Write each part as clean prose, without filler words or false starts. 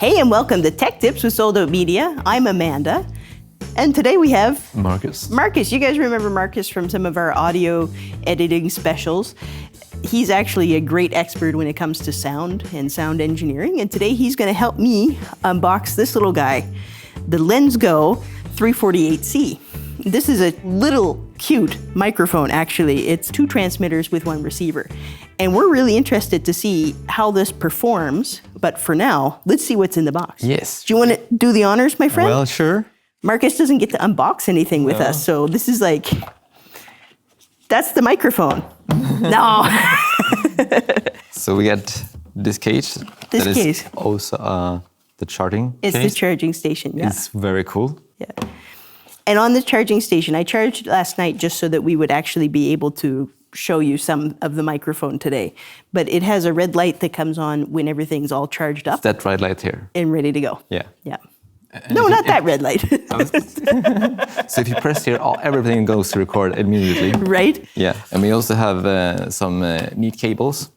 Hey, and welcome to Tech Tips with Sold Out Media. I'm Amanda. And today we have Marcus. Marcus. You guys remember Marcus from some of our audio editing specials. He's actually a great expert when it comes to sound and sound engineering. And today he's going to help me unbox this little guy, the LensGo 348C. This is a little cute microphone, actually. It's 2 transmitters with 1 receiver. And we're really interested to see how this performs. But for now, let's see what's in the box. Yes. Do you want to do the honors, my friend? Well, sure. Marcus doesn't get to unbox anything with us, so this is like, that's the microphone. No. So we get this case. This that case. Is also the charging It's case. the charging station, yeah. It's very cool. Yeah. And on the charging station, I charged last night just so that we would actually be able to show you some of the microphone today. But it has a red light that comes on when everything's all charged up. That red light here. And ready to go. Yeah. Yeah. No, not that red light. So if you press here, everything goes to record immediately. Right? Yeah. And we also have some neat cables.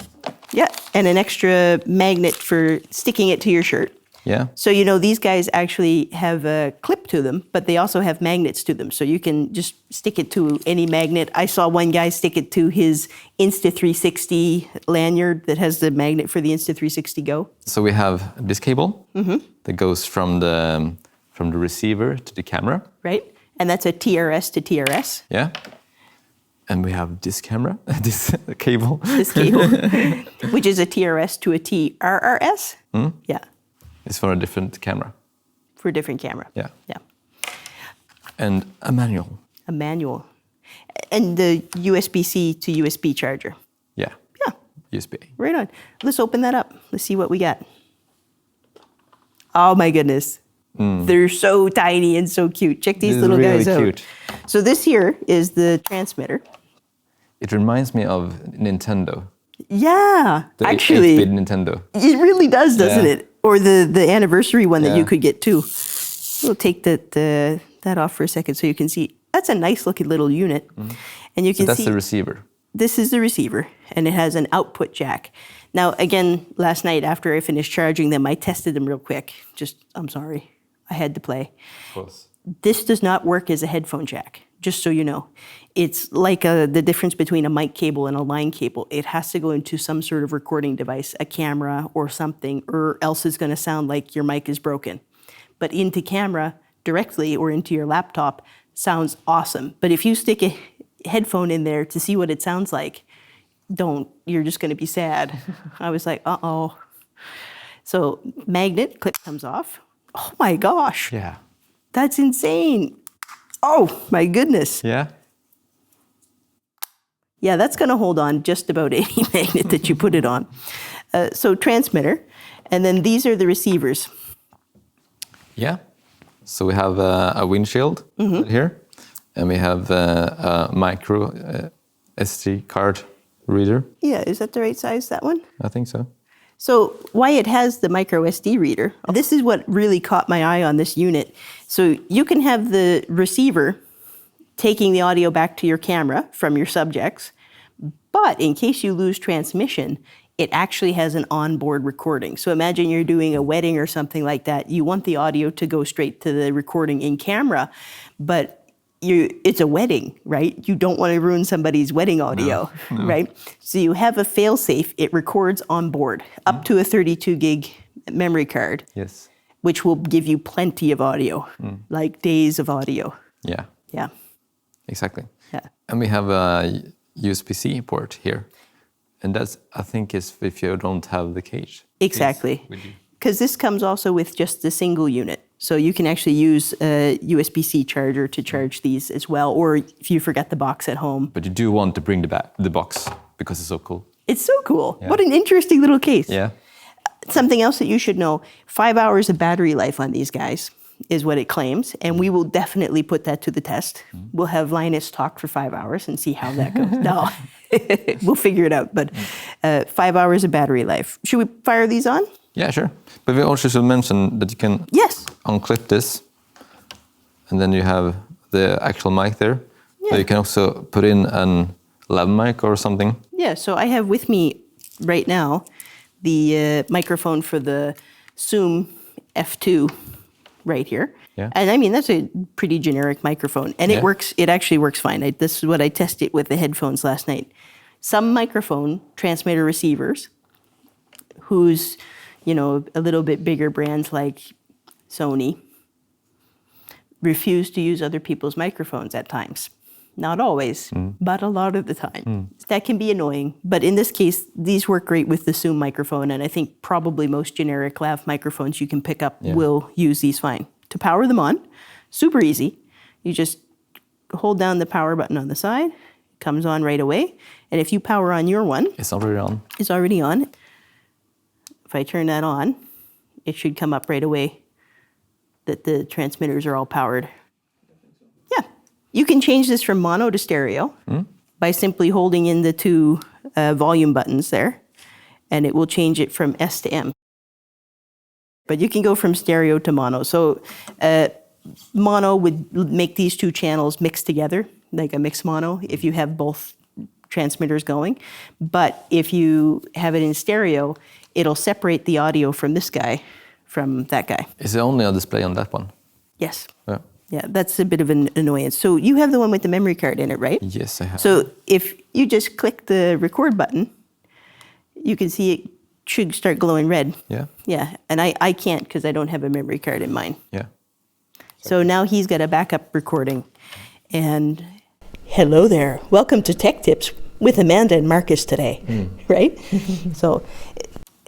Yeah. And an extra magnet for sticking it to your shirt. Yeah. So, you know, these guys actually have a clip to them, but they also have magnets to them. So you can just stick it to any magnet. I saw one guy stick it to his Insta360 lanyard that has the magnet for the Insta360 Go. So we have this cable that goes from the receiver to the camera. Right? And that's a TRS to TRS. Yeah. And we have this camera, this cable. This cable, which is a TRS to a TRRS. Yeah. It's for a different camera. For a different camera. Yeah. Yeah. And a manual. A manual. And the USB-C to USB charger. Yeah. Yeah. USB. Right on. Let's open that up. Let's see what we got. Oh my goodness. They're so tiny and so cute. Check these little really guys out. cute. So this here is the transmitter. It reminds me of Nintendo. Yeah, The actually. 8-bit Nintendo. It really does, doesn't Yeah. it? Or the anniversary one that you Yeah. could get too. We'll take that off for a second so you can see. That's a nice looking little unit. And you So can that's see the receiver. this is the receiver and it has an output jack. Now, again, last night after I finished charging them, I tested them real quick. I'm sorry, I had to play. Of course. This does not work as a headphone jack, just so you know. It's like the difference between a mic cable and a line cable. It has to go into some sort of recording device, a camera or something, or else it's going to sound like your mic is broken. But into camera directly or into your laptop sounds awesome. But if you stick a headphone in there to see what it sounds like, don't. You're just going to be sad. I was like, uh-oh. So magnet clip comes off. Oh my gosh. Yeah. That's insane. Oh my goodness. Yeah? Yeah, that's going to hold on just about any magnet that you put it on. So transmitter, and then these are the receivers. Yeah. So we have a windshield right here, and we have a micro SD card reader. Yeah, is that the right size, that one? I think so. So why it has the micro SD reader, this is what really caught my eye on this unit. So you can have the receiver taking the audio back to your camera from your subjects, but in case you lose transmission, it actually has an onboard recording. So imagine you're doing a wedding or something like that. You want the audio to go straight to the recording in camera, but it's a wedding, right? You don't want to ruin somebody's wedding audio, right? So you have a fail-safe. It records on board up to a 32 gig memory card, Yes. which will give you plenty of audio, like days of audio. Yeah. Yeah, Exactly. yeah. And we have a USB-C port here. And that's, I think, is if you don't have the cage. Exactly. Because this comes also with just the single unit. So you can actually use a USB-C charger to charge these as well, or if you forget the box at home. But you do want to bring the box because it's so cool. It's so cool. Yeah. What an interesting little case. Yeah. Something else that you should know, 5 hours of battery life on these guys is what it claims, and we will definitely put that to the test. We'll have Linus talk for 5 hours and see how that goes. No, we'll figure it out, but 5 hours of battery life. Should we fire these on? Yeah, sure. But we also should mention that you can Yes. unclip this, and then you have the actual mic there. Yeah. So you can also put in an lav mic or something. Yeah, so I have with me right now the microphone for the Zoom f2 right here. Yeah. And I mean, that's a pretty generic microphone. And it works, it actually works fine. This is what I tested with the headphones last night. Some microphone transmitter receivers, whose, you know, a little bit bigger brands like Sony, refuse to use other people's microphones at times. Not always, but a lot of the time. That can be annoying. But in this case, these work great with the Zoom microphone. And I think probably most generic lav microphones you can pick up will use these fine. To power them on, super easy. You just hold down the power button on the side. It comes on right away. And if you power on your one, It's already on. it's already on. If I turn that on, it should come up right away that the transmitters are all powered. Yeah. You can change this from mono to stereo by simply holding in the two volume buttons there, and it will change it from S to M. But you can go from stereo to mono. So mono would make these two channels mix together, like a mix mono, if you have both transmitters going. But if you have it in stereo, it'll separate the audio from this guy from that guy. Is it only a display on that one? Yes. Yeah. Yeah, that's a bit of an annoyance. So you have the one with the memory card in it, right? Yes, I have. So if you just click the record button, you can see it should start glowing red. Yeah. Yeah, and I can't because I don't have a memory card in mine. Yeah. So now he's got a backup recording. And hello there. Welcome to Tech Tips with Amanda and Marcus today, right? So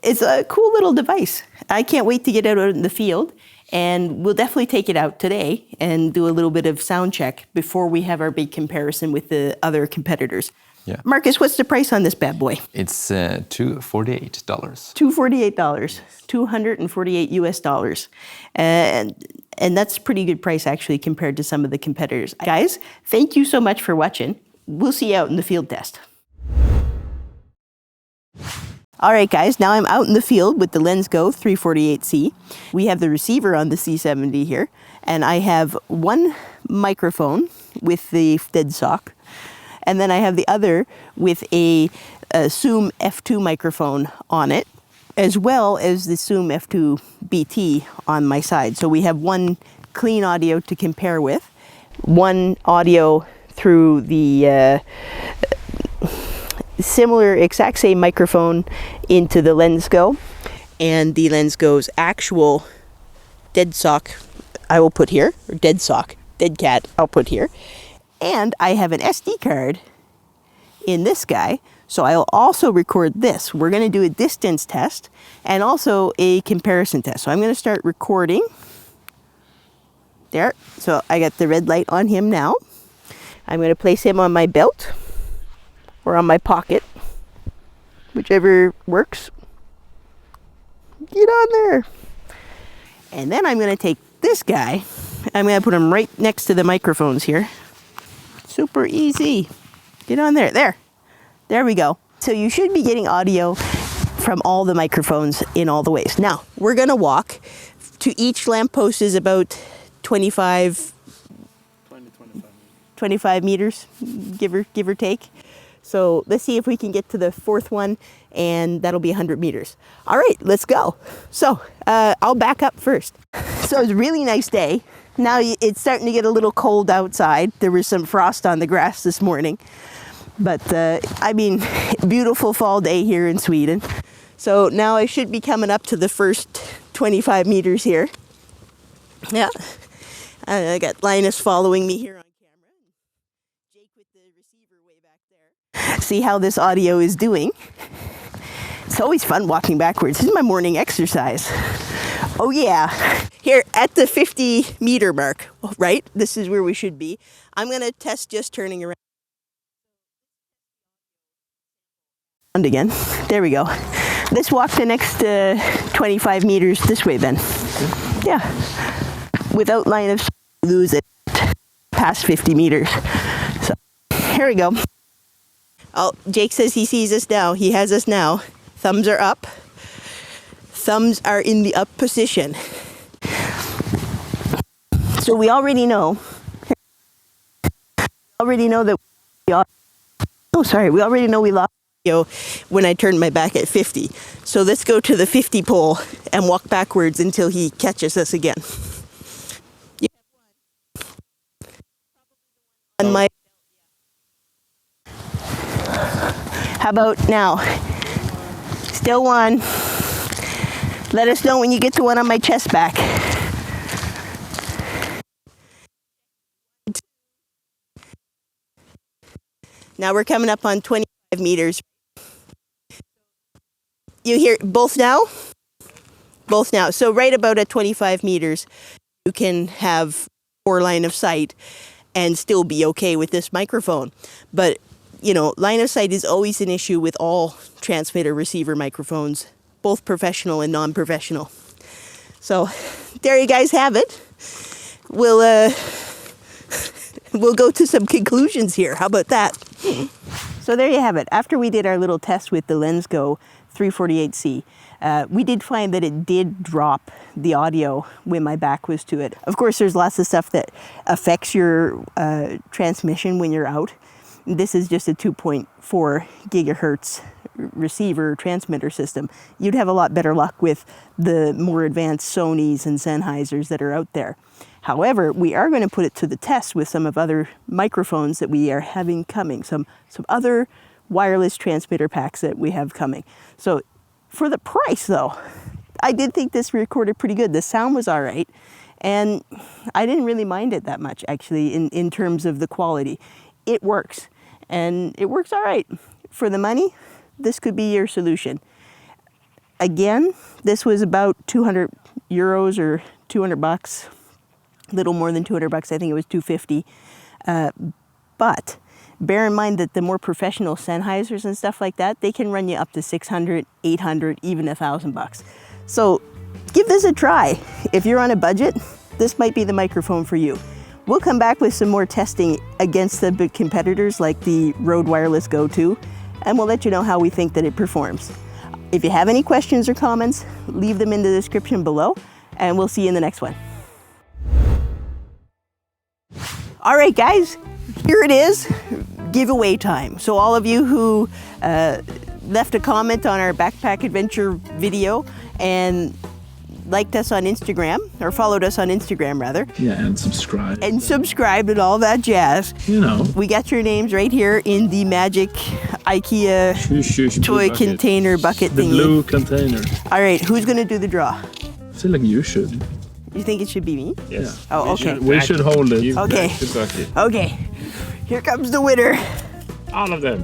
it's a cool little device. I can't wait to get out in the field, and we'll definitely take it out today and do a little bit of sound check before we have our big comparison with the other competitors. Yeah. Marcus, what's the price on this bad boy? It's $248. $248, 248 US dollars. And that's a pretty good price actually compared to some of the competitors. Guys, thank you so much for watching. We'll see you out in the field test. All right, guys, now I'm out in the field with the LensGo 348C. We have the receiver on the C70 here, and I have one microphone with the dead sock, and then I have the other with a Zoom F2 microphone on it, as well as the Zoom F2 BT on my side. So we have one clean audio to compare with, one audio through the similar, exact same microphone into the LensGo, and the LensGo's actual dead sock I will put here, or dead sock, dead cat I'll put here. And I have an SD card in this guy, so I'll also record this. We're going to do a distance test and also a comparison test. So I'm going to start recording. There, so I got the red light on him now. I'm going to place him on my belt or on my pocket, whichever works. Get on there. And then I'm going to take this guy, I'm going to put him right next to the microphones here. Super easy. Get on there. There we go. So you should be getting audio from all the microphones in all the ways. Now, we're going to walk to each lamppost is about 25 meters, give or take. So let's see if we can get to the fourth one, and that'll be 100 meters. All right, let's go. So I'll back up first. So it's a really nice day. Now it's starting to get a little cold outside. There was some frost on the grass this morning. But I mean, beautiful fall day here in Sweden. So now I should be coming up to the first 25 meters here. Yeah. I got Linus following me here on camera. Jake with the receiver way back there. See how this audio is doing. It's always fun walking backwards. This is my morning exercise. Oh yeah. Here at the 50 meter mark, right? This is where we should be. I'm going to test just turning around again. There we go. Let's walk the next 25 meters this way then. Yeah. Without line of sight, lose it past 50 meters. So here we go. Oh, Jake says he sees us now. He has us now. Thumbs are up. Thumbs are in the up position. So we already know. We already know we lost when I turned my back at 50. So let's go to the 50 pole and walk backwards until he catches us again. On my. How about now? Still one. Let us know when you get to one on my chest back. Now we're coming up on 25 meters. You hear both now? Both now. So right about at 25 meters, you can have poor line of sight and still be okay with this microphone. But, you know, line of sight is always an issue with all transmitter receiver microphones, both professional and non-professional. So there you guys have it. We'll go to some conclusions here. How about that? So there you have it. After we did our little test with the LensGo 348C, we did find that it did drop the audio when my back was to it. Of course, there's lots of stuff that affects your transmission when you're out. This is just a 2.4 gigahertz receiver transmitter system. You'd have a lot better luck with the more advanced Sonys and Sennheisers that are out there. However, we are going to put it to the test with some of other microphones that we are having coming, some other wireless transmitter packs that we have coming. So for the price though, I did think this recorded pretty good. The sound was all right, and I didn't really mind it that much actually in terms of the quality. It works, and it works all right. For the money, this could be your solution. Again, this was about 200 euros or 200 bucks. Little more than 200 bucks. I think it was 250. But bear in mind that the more professional Sennheisers and stuff like that, they can run you up to 600, 800, even 1,000 bucks. So give this a try. If you're on a budget, this might be the microphone for you. We'll come back with some more testing against the big competitors like the Rode Wireless Go 2, and we'll let you know how we think that it performs. If you have any questions or comments, leave them in the description below, and we'll see you in the next one. All right, guys, here it is, giveaway time. So all of you who left a comment on our backpack adventure video and liked us on Instagram, or followed us on Instagram rather. Yeah, and subscribe. And subscribed and all that jazz. You know. We got your names right here in the magic IKEA toy bucket. Container bucket The thingy. blue container. All right, who's gonna do the draw? I feel like you should. You think it should be me? Yes. Oh, okay. We should hold it. Okay. The bucket. Okay, here comes the winner. All of them.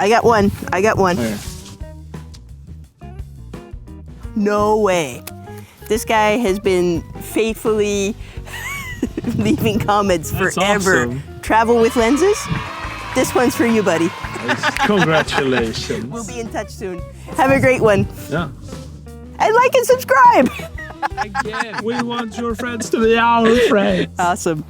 I got one. Okay. No way. This guy has been faithfully leaving comments That's forever. awesome. Travel with lenses? This one's for you, buddy. Congratulations. We'll be in touch soon. Have a great one. Yeah. And like and subscribe. Again. We want your friends to be our friends. Awesome.